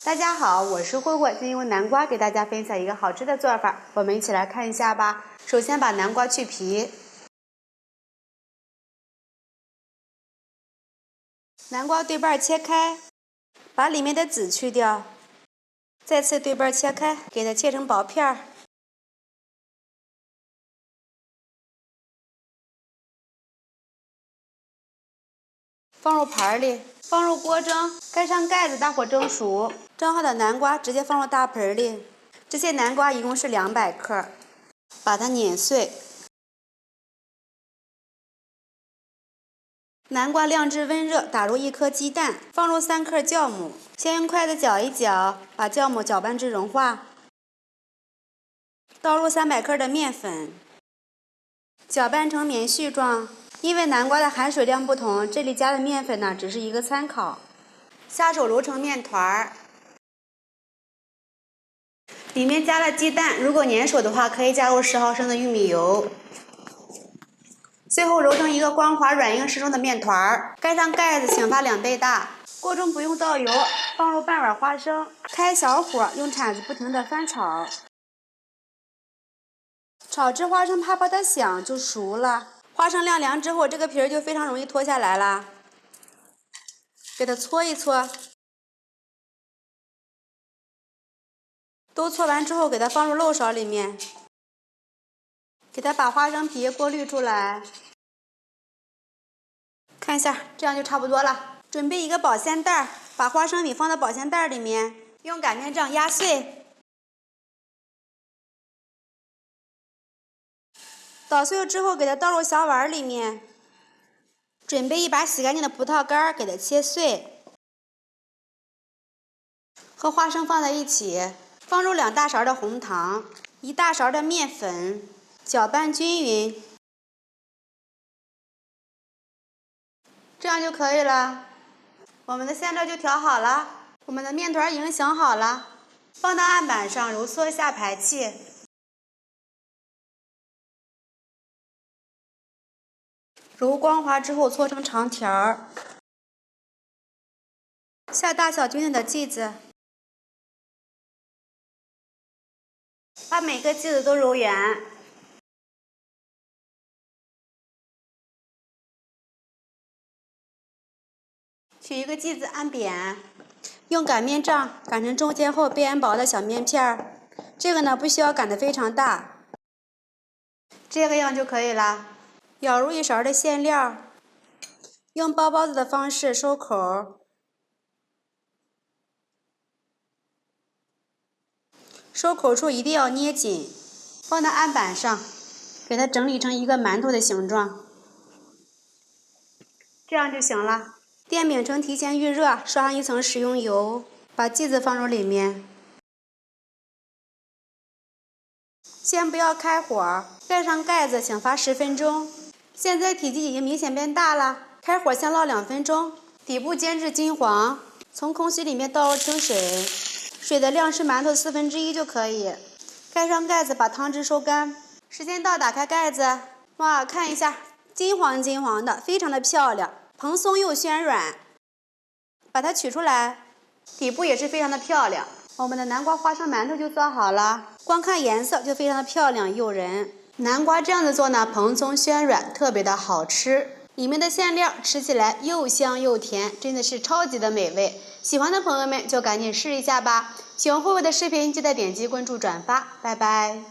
大家好，我是慧慧，今天用南瓜给大家分享一个好吃的做法，我们一起来看一下吧。首先把南瓜去皮，南瓜对半切开，把里面的籽去掉，再次对半切开，给它切成薄片儿。放入盘里，放入锅蒸，盖上盖子，大火蒸熟。蒸好的南瓜直接放入大盆里。这些南瓜一共是200克，把它碾碎。南瓜晾至温热，打入1颗鸡蛋，放入3克酵母，先用筷子搅一搅，把酵母搅拌至融化。倒入300克的面粉，搅拌成棉絮状。因为南瓜的含水量不同，这里加的面粉呢只是一个参考。下手揉成面团儿，里面加了鸡蛋，如果粘手的话，可以加入10毫升的玉米油。最后揉成一个光滑、软硬适中的面团儿，盖上盖子，请发2倍大。锅中不用倒油，放入半碗花生，开小火，用铲子不停地翻炒。炒至花生啪啪的响就熟了。花生晾凉之后，这个皮儿就非常容易脱下来了。给它搓一搓，都搓完之后，给它放入漏勺里面，给它把花生皮过滤出来。看一下，这样就差不多了。准备一个保鲜袋，把花生米放到保鲜袋里面，用擀面杖压碎。捣碎了之后，给它倒入小碗里面。准备一把洗干净的葡萄干，给它切碎，和花生放在一起，放入2大勺的红糖，1大勺的面粉，搅拌均匀，这样就可以了。我们的馅料就调好了，我们的面团已经醒好了，放到案板上揉搓下排气。揉光滑之后搓成长条儿，下大小均匀的剂子，把每个剂子都揉圆。取一个剂子按扁，用擀面杖擀成中间厚边薄的小面片儿。这个呢不需要擀得非常大，这个样就可以了。舀入1勺的馅料，用包包子的方式收口，收口处一定要捏紧，放到案板上，给它整理成一个馒头的形状，这样就行了。电饼铛提前预热，刷上1层食用油，把剂子放入里面。先不要开火，盖上盖子，请发10分钟。现在体积已经明显变大了，开火先烙2分钟，底部煎至金黄。从空隙里面倒入清水，水的量是馒头1/4就可以。盖上盖子，把汤汁收干。时间到，打开盖子，哇，看一下，金黄金黄的，非常的漂亮，蓬松又暄软。把它取出来，底部也是非常的漂亮。我们的南瓜花生馒头就做好了，光看颜色就非常的漂亮诱人。南瓜这样子做呢，蓬松暄软，特别的好吃。里面的馅料吃起来又香又甜，真的是超级的美味。喜欢的朋友们就赶紧试一下吧。喜欢慧慧的视频，记得点击关注转发，拜拜。